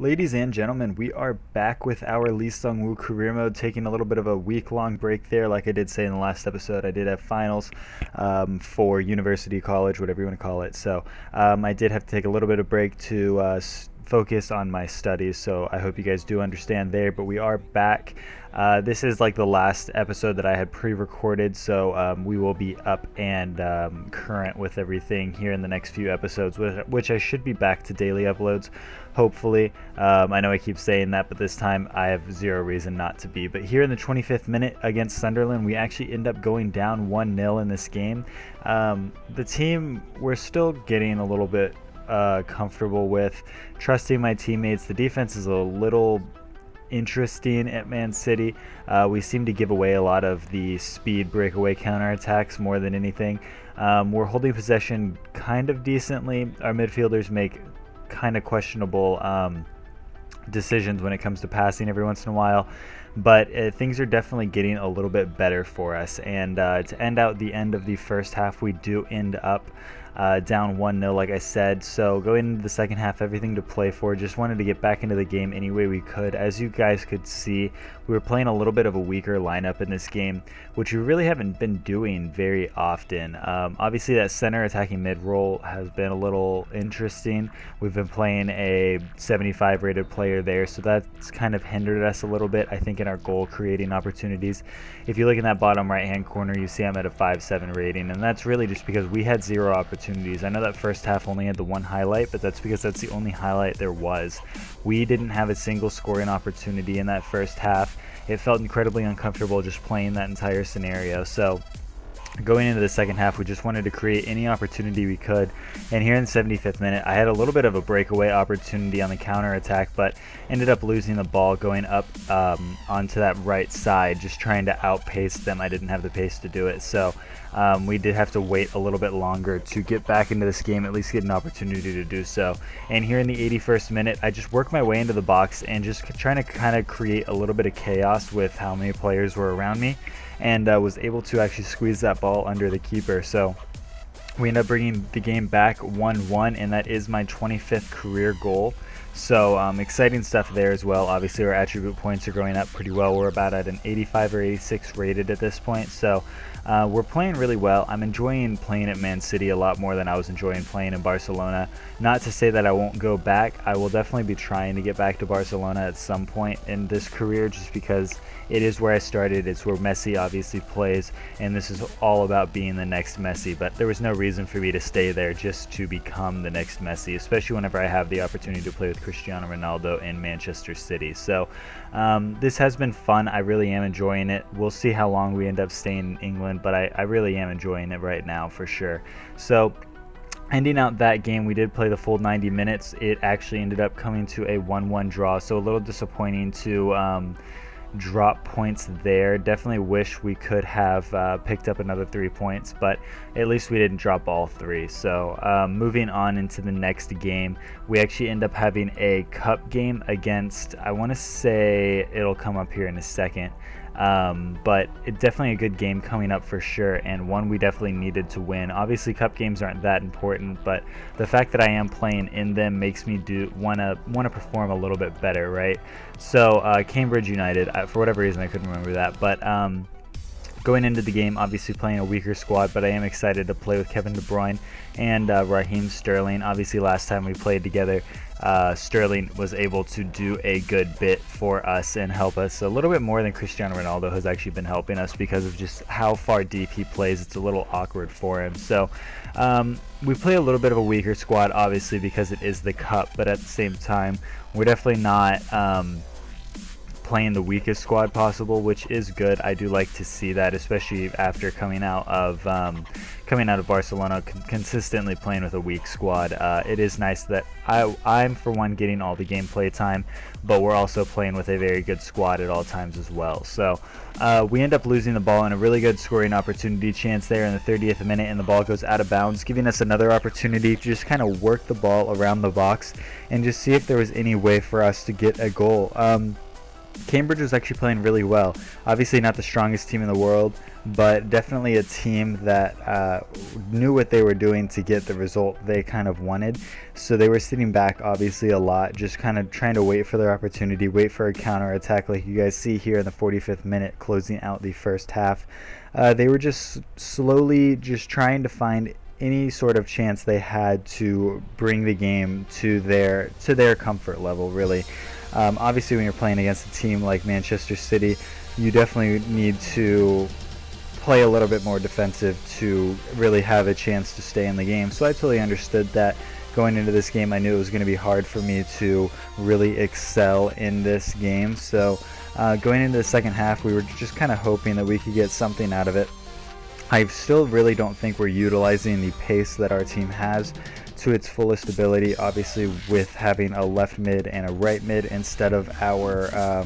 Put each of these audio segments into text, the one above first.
Ladies and gentlemen, we are back with our SEUNGWOO career mode, taking a little bit of a week-long break there. Like I did say in the last episode, I did have finals for university, college, whatever you want to call it. So I did have to take a little bit of break to focus on my studies. So I hope you guys do understand there. But we are back. This is like the last episode that I had pre-recorded, so we will be up and current with everything here in the next few episodes, which I should be back to daily uploads, hopefully. I know I keep saying that, but this time I have zero reason not to be. But here in the 25th minute against Sunderland, we actually end up going down 1-0 in this game. The team, we're still getting a little bit comfortable with, trusting my teammates. The defense is a little interesting at Man City. We seem to give away a lot of the speed breakaway counterattacks more than anything. We're holding possession kind of decently. Our midfielders make kind of questionable decisions when it comes to passing every once in a while, but things are definitely getting a little bit better for us. And to end out the end of the first half, we do end up down 1-0, like I said. So going into the second half, everything to play for. Just wanted to get back into the game any way we could. As you guys could see, we were playing a little bit of a weaker lineup in this game, which we really haven't been doing very often. Obviously, that center attacking mid role has been a little interesting. We've been playing a 75 rated player there, so that's kind of hindered us a little bit, I think, in our goal creating opportunities. If you look in that bottom right hand corner, you see I'm at a 5.7 rating, and that's really just because we had zero opportunities. I know that first half only had the one highlight, but that's because that's the only highlight there was. We didn't have a single scoring opportunity in that first half. It felt incredibly uncomfortable just playing that entire scenario. So going into the second half, we just wanted to create any opportunity we could. And here in the 75th minute, I had a little bit of a breakaway opportunity on the counter attack, but ended up losing the ball going up onto that right side, just trying to outpace them. I didn't have the pace to do it, so we did have to wait a little bit longer to get back into this game, at least get an opportunity to do so. And here in the 81st minute, I just worked my way into the box and just trying to kind of create a little bit of chaos with how many players were around me, and was able to actually squeeze that ball under the keeper. So we end up bringing the game back 1-1, and that is my 25th career goal. So exciting stuff there as well. Obviously, our attribute points are going up pretty well. We're about at an 85 or 86 rated at this point. So we're playing really well. I'm enjoying playing at Man City a lot more than I was enjoying playing in Barcelona. Not to say that I won't go back. I will definitely be trying to get back to Barcelona at some point in this career, just because it is where I started. It's where Messi obviously plays, and this is all about being the next Messi. But there was no reason for me to stay there just to become the next Messi, especially whenever I have the opportunity to play with Cristiano Ronaldo in Manchester City. So this has been fun. I really am enjoying it. We'll see how long we end up staying in England, but I really am enjoying it right now for sure. So ending out that game, we did play the full 90 minutes. It actually ended up coming to a 1-1 draw, so a little disappointing to drop points there. Definitely wish we could have picked up another 3 points, but at least we didn't drop all 3. So moving on into the next game, we actually end up having a cup game against, I want to say it'll come up here in a second, but it's definitely a good game coming up for sure, and one we definitely needed to win. Obviously, cup games aren't that important, but the fact that I am playing in them makes me want to perform a little bit better, right? So Cambridge United, for whatever reason I couldn't remember that, but going into the game, obviously playing a weaker squad, but I am excited to play with Kevin De Bruyne and Raheem Sterling. Obviously, last time we played together, Sterling was able to do a good bit for us and help us a little bit more than Cristiano Ronaldo has actually been helping us, because of just how far deep he plays. It's a little awkward for him. So we play a little bit of a weaker squad, obviously, because it is the cup, but at the same time, we're definitely not playing the weakest squad possible, which is good. I do like to see that, especially after coming out of Barcelona, consistently playing with a weak squad. It is nice that I'm for one getting all the gameplay time, but we're also playing with a very good squad at all times as well. So we end up losing the ball in a really good scoring opportunity chance there in the 30th minute, and the ball goes out of bounds, giving us another opportunity to just kind of work the ball around the box and just see if there was any way for us to get a goal. Cambridge was actually playing really well. Obviously not the strongest team in the world, but definitely a team that knew what they were doing to get the result they kind of wanted. So they were sitting back obviously a lot, just kind of trying to wait for their opportunity, wait for a counter attack like you guys see here in the 45th minute, closing out the first half. They were just slowly just trying to find any sort of chance they had to bring the game to their comfort level, really. Obviously, when you're playing against a team like Manchester City, you definitely need to play a little bit more defensive to really have a chance to stay in the game. So I totally understood that. Going into this game, I knew it was going to be hard for me to really excel in this game. So going into the second half, we were just kind of hoping that we could get something out of it. I still really don't think we're utilizing the pace that our team has to its fullest ability, obviously with having a left mid and a right mid instead of our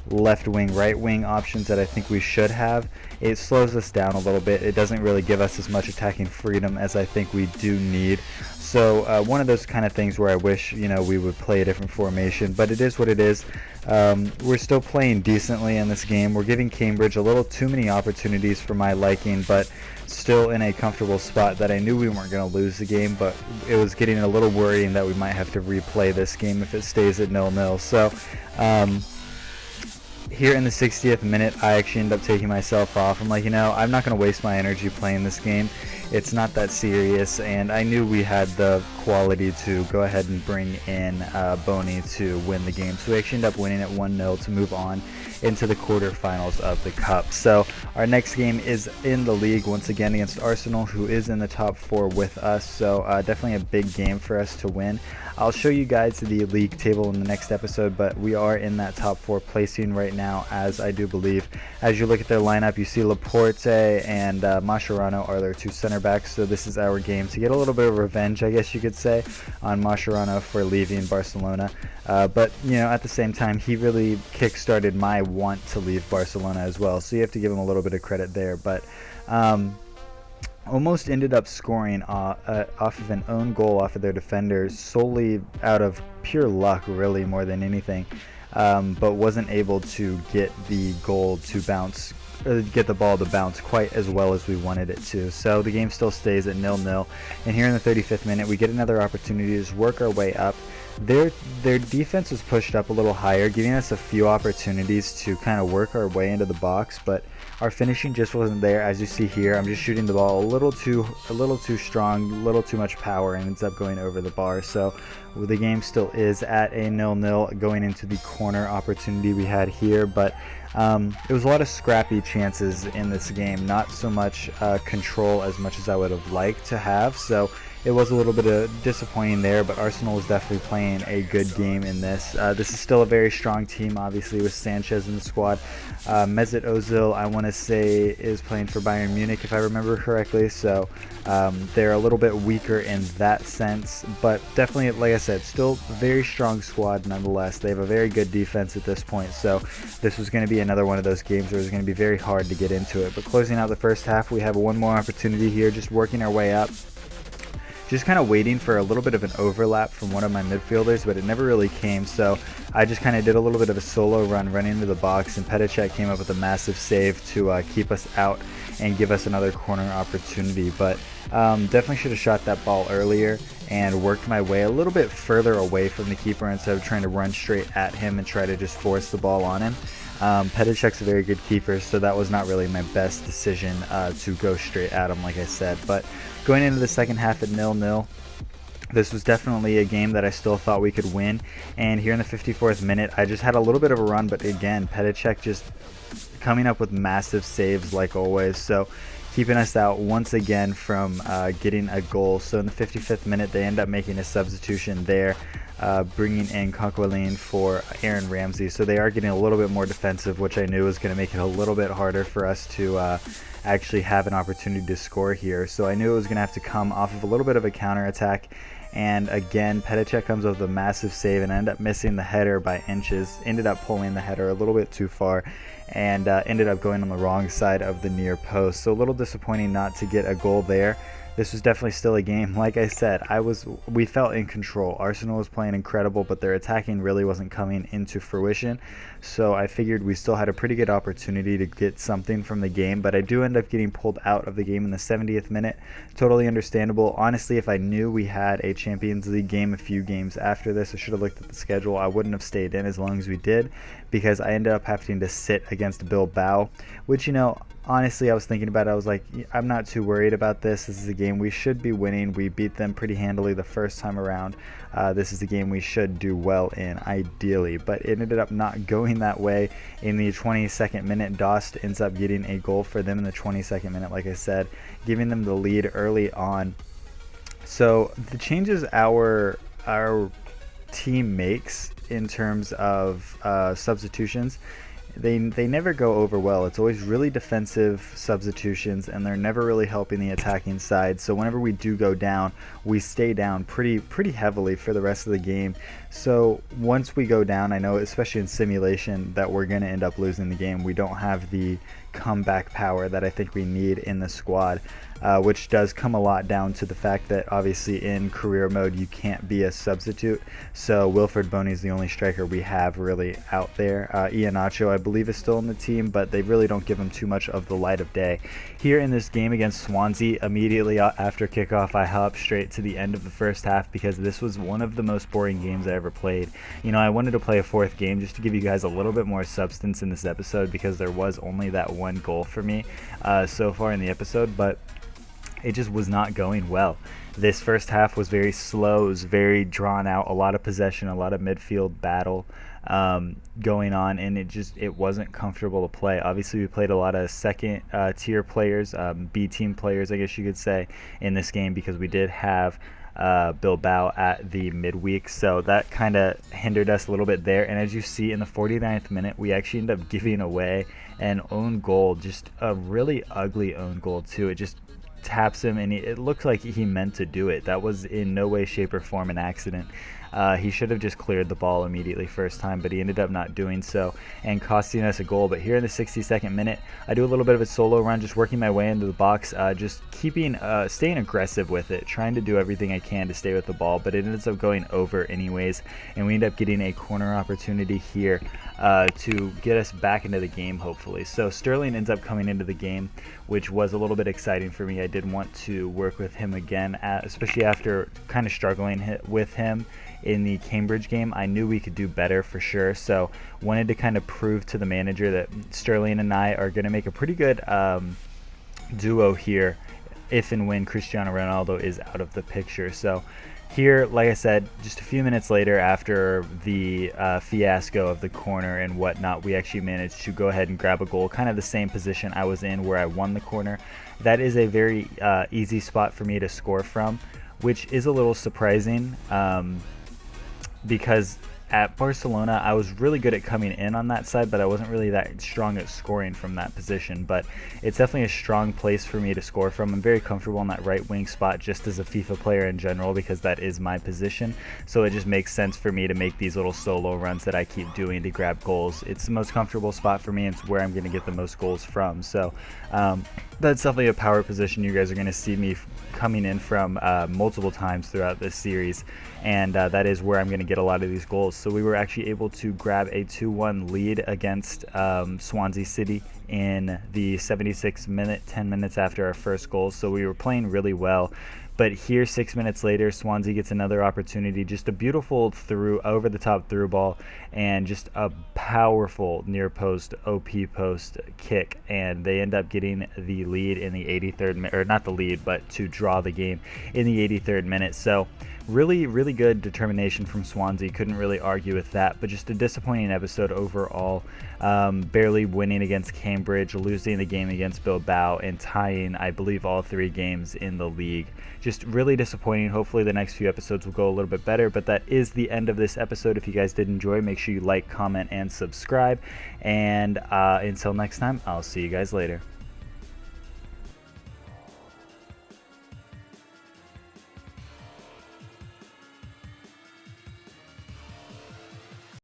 left wing, right wing options that I think we should have. It slows us down a little bit. It doesn't really give us as much attacking freedom as I think we do need. So one of those kind of things where I wish, we would play a different formation, but it is what it is. We're still playing decently in this game. We're giving Cambridge a little too many opportunities for my liking, but still in a comfortable spot that I knew we weren't going to lose the game, but it was getting a little worrying that we might have to replay this game if it stays at 0-0. So here in the 60th minute, I actually end up taking myself off. I'm like, I'm not going to waste my energy playing this game. It's not that serious, and I knew we had the quality to go ahead and bring in Boney to win the game. So we actually end up winning at 1-0 to move on into the quarterfinals of the Cup. So our next game is in the league once again against Arsenal, who is in the top 4 with us. So definitely a big game for us to win. I'll show you guys the league table in the next episode, but we are in that top 4 placing right now, as I do believe. As you look at their lineup, you see Laporte and Mascherano are their 2 center backs. So this is our game to get a little bit of revenge, I guess you could say, on Mascherano for leaving Barcelona. But at the same time, he really kick-started my want to leave Barcelona as well. So you have to give him a little bit of credit there. But almost ended up scoring off of an own goal off of their defenders solely out of pure luck, really, more than anything. But wasn't able to get the goal to bounce, get the ball to bounce quite as well as we wanted it to. So the game still stays at 0-0. And here in the 35th minute, we get another opportunity to just work our way up. Their defense was pushed up a little higher, giving us a few opportunities to kind of work our way into the box, but our finishing just wasn't there. As you see here, I'm just shooting the ball a little too strong, a little too much power, and ends up going over the bar. So the game still is at a 0-0 going into the corner opportunity we had here, but it was a lot of scrappy chances in this game, not so much control as much as I would have liked to have. So it was a little bit disappointing there, but Arsenal was definitely playing a good game in this. This is still a very strong team, obviously, with Sanchez in the squad. Mesut Ozil, I want to say, is playing for Bayern Munich, if I remember correctly. So they're a little bit weaker in that sense, but definitely, like I said, still a very strong squad nonetheless. They have a very good defense at this point, so this was going to be another one of those games where it was going to be very hard to get into it. But closing out the first half, we have one more opportunity here, just working our way up. Just kind of waiting for a little bit of an overlap from one of my midfielders, but it never really came. So I just kind of did a little bit of a solo run into the box, and Petacek came up with a massive save to keep us out and give us another corner opportunity. But definitely should have shot that ball earlier and worked my way a little bit further away from the keeper instead of trying to run straight at him and try to just force the ball on him. Petacek's a very good keeper, so that was not really my best decision to go straight at him, like I said. But going into the second half at 0-0, this was definitely a game that I still thought we could win. And here in the 54th minute, I just had a little bit of a run, but again, Petacek just coming up with massive saves like always. So keeping us out once again from getting a goal. So in the 55th minute, they end up making a substitution there, bringing in Coquelin for Aaron Ramsey. So they are getting a little bit more defensive, which I knew was going to make it a little bit harder for us to actually have an opportunity to score here. So I knew it was going to have to come off of a little bit of a counterattack. And again, Petacek comes with a massive save and ended up missing the header by inches. Ended up pulling the header a little bit too far and ended up going on the wrong side of the near post. So a little disappointing not to get a goal there. this was definitely still a game. Like I said, we felt in control. Arsenal was playing incredible, but their attacking really wasn't coming into fruition. So I figured we still had a pretty good opportunity to get something from the game, but I do end up getting pulled out of the game in the 70th minute. Totally understandable. Honestly, if I knew we had a Champions League game a few games after this, I should have looked at the schedule. I wouldn't have stayed in as long as we did, because I ended up having to sit against Bilbao, which, honestly, I was thinking about it. I was like, I'm not too worried about this. This is a game we should be winning. We beat them pretty handily the first time around. This is a game we should do well in, ideally. But it ended up not going that way. In the 22nd minute, Dost ends up getting a goal for them in the 22nd minute, like I said, giving them the lead early on. So the changes our team makes in terms of substitutions, they never go over well. It's always really defensive substitutions, and they're never really helping the attacking side. So whenever we do go down, we stay down pretty heavily for the rest of the game. So once we go down, I know, especially in simulation, that we're going to end up losing the game. We don't have the comeback power that I think we need in the squad, which does come a lot down to the fact that obviously in career mode you can't be a substitute. So Wilfred Boney is the only striker we have really out there. Iheanacho, I believe, is still in the team, but they really don't give him too much of the light of day. Here in this game against Swansea, immediately after kickoff, I hopped straight to the end of the first half because this was one of the most boring games I ever played. I wanted to play a fourth game just to give you guys a little bit more substance in this episode, because there was only that one goal for me so far in the episode, but it just was not going well. This first half was very slow, it was very drawn out, a lot of possession, a lot of midfield battle going on, and it wasn't comfortable to play. Obviously, we played a lot of second tier players, B team players, I guess you could say, in this game, because we did have Bilbao at the midweek, so that kind of hindered us a little bit there. And as you see, in the 49th minute, we actually end up giving away an own goal, just a really ugly own goal too. It just taps him, and it looks like he meant to do it. That was in no way, shape, or form an accident. He should have just cleared the ball immediately first time, but he ended up not doing so and costing us a goal. But here in the 62nd minute, I do a little bit of a solo run, just working my way into the box, just staying aggressive with it, trying to do everything I can to stay with the ball, but it ends up going over anyways, and we end up getting a corner opportunity here to get us back into the game, hopefully. So Sterling ends up coming into the game, which was a little bit exciting for me. I did want to work with him again, especially after kind of struggling with him in the Cambridge game. I knew we could do better for sure, so wanted to kind of prove to the manager that Sterling and I are going to make a pretty good duo here if and when Cristiano Ronaldo is out of the picture. So here, like I said, just a few minutes later, after the fiasco of the corner and whatnot, we actually managed to go ahead and grab a goal, kind of the same position I was in where I won the corner. That is a very easy spot for me to score from, which is a little surprising, because at Barcelona, I was really good at coming in on that side, but I wasn't really that strong at scoring from that position. But it's definitely a strong place for me to score from. I'm very comfortable in that right wing spot just as a FIFA player in general, because that is my position. So it just makes sense for me to make these little solo runs that I keep doing to grab goals. It's the most comfortable spot for me, and it's where I'm going to get the most goals from. So that's definitely a power position you guys are going to see me coming in from multiple times throughout this series, and that is where I'm going to get a lot of these goals. So we were actually able to grab a 2-1 lead against Swansea City in the 76th minute, 10 minutes after our first goal. So we were playing really well. But here, 6 minutes later, Swansea gets another opportunity. Just a beautiful over-the-top through ball, and just a powerful near-post, OP post kick. And they end up getting the lead in the 83rd minute, or not the lead, but to draw the game in the 83rd minute. So really, really good determination from Swansea. Couldn't really argue with that, but just a disappointing episode overall. Barely winning against Cambridge, losing the game against Bilbao, and tying, I believe, all 3 games in the league. Just really disappointing. Hopefully the next few episodes will go a little bit better, but that is the end of this episode. If you guys did enjoy, make sure you like, comment, and subscribe. And until next time, I'll see you guys later.